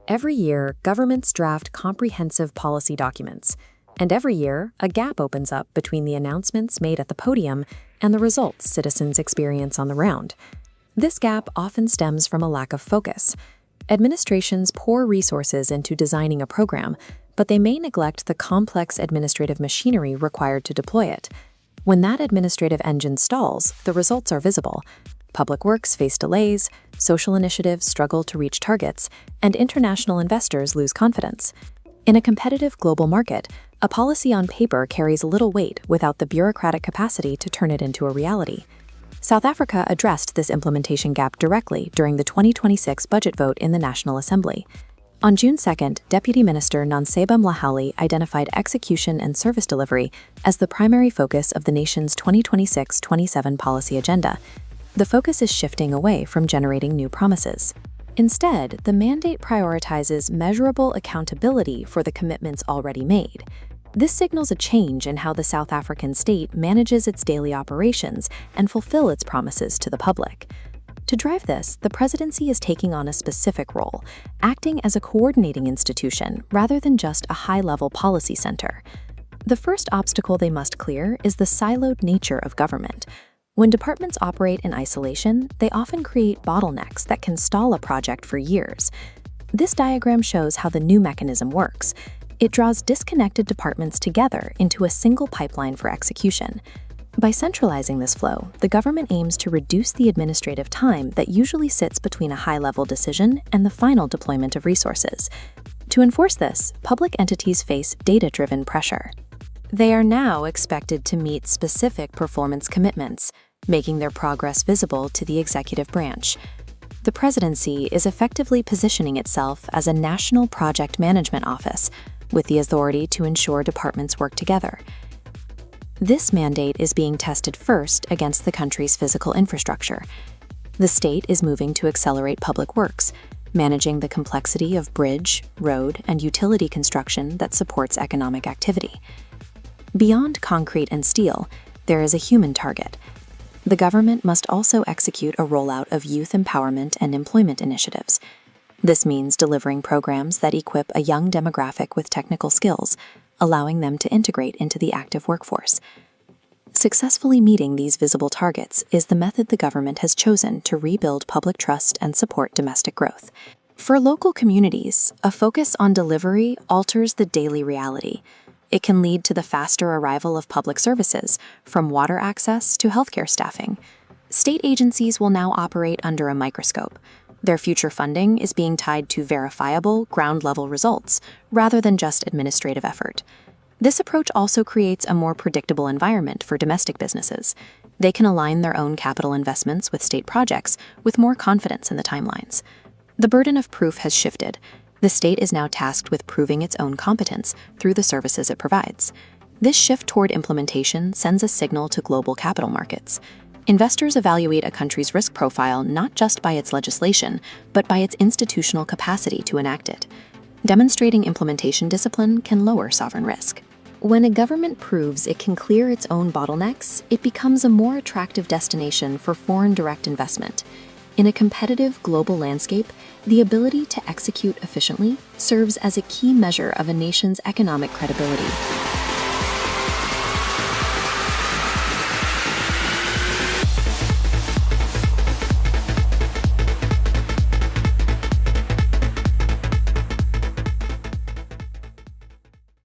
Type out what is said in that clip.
Every year, governments draft comprehensive policy documents, and every year, a gap opens up between the announcements made at the podium and the results citizens experience on the ground. This gap often stems from a lack of focus. Administrations pour resources into designing a program, but they may neglect the complex administrative machinery required to deploy it. When that administrative engine stalls, the results are visible. Public works face delays, social initiatives struggle to reach targets, and international investors lose confidence. In a competitive global market, a policy on paper carries little weight without the bureaucratic capacity to turn it into a reality. South Africa addressed this implementation gap directly during the 2026 budget vote in the National Assembly. On June 2nd, Deputy Minister Nonseba Mlahali identified execution and service delivery as the primary focus of the nation's 2026-27 policy agenda. The focus is shifting away from generating new promises. Instead, the mandate prioritizes measurable accountability for the commitments already made. This signals a change in how the South African state manages its daily operations and fulfill its promises to the public. To drive this, the presidency is taking on a specific role, acting as a coordinating institution rather than just a high-level policy center. The first obstacle they must clear is the siloed nature of government. When departments operate in isolation, they often create bottlenecks that can stall a project for years. This diagram shows how the new mechanism works. It draws disconnected departments together into a single pipeline for execution. By centralizing this flow, the government aims to reduce the administrative time that usually sits between a high-level decision and the final deployment of resources. To enforce this, public entities face data-driven pressure. They are now expected to meet specific performance commitments, making their progress visible to the executive branch. The presidency is effectively positioning itself as a national project management office, with the authority to ensure departments work together. This mandate is being tested first against the country's physical infrastructure. The state is moving to accelerate public works, managing the complexity of bridge, road, and utility construction that supports economic activity. Beyond concrete and steel, there is a human target. The government must also execute a rollout of youth empowerment and employment initiatives. This means delivering programs that equip a young demographic with technical skills, allowing them to integrate into the active workforce. Successfully meeting these visible targets is the method the government has chosen to rebuild public trust and support domestic growth. For local communities, a focus on delivery alters the daily reality. It can lead to the faster arrival of public services, from water access to healthcare staffing. State agencies will now operate under a microscope. Their future funding is being tied to verifiable, ground-level results, rather than just administrative effort. This approach also creates a more predictable environment for domestic businesses. They can align their own capital investments with state projects with more confidence in the timelines. The burden of proof has shifted. The state is now tasked with proving its own competence through the services it provides. This shift toward implementation sends a signal to global capital markets. Investors evaluate a country's risk profile not just by its legislation, but by its institutional capacity to enact it. Demonstrating implementation discipline can lower sovereign risk. When a government proves it can clear its own bottlenecks, it becomes a more attractive destination for foreign direct investment. In a competitive global landscape, the ability to execute efficiently serves as a key measure of a nation's economic credibility.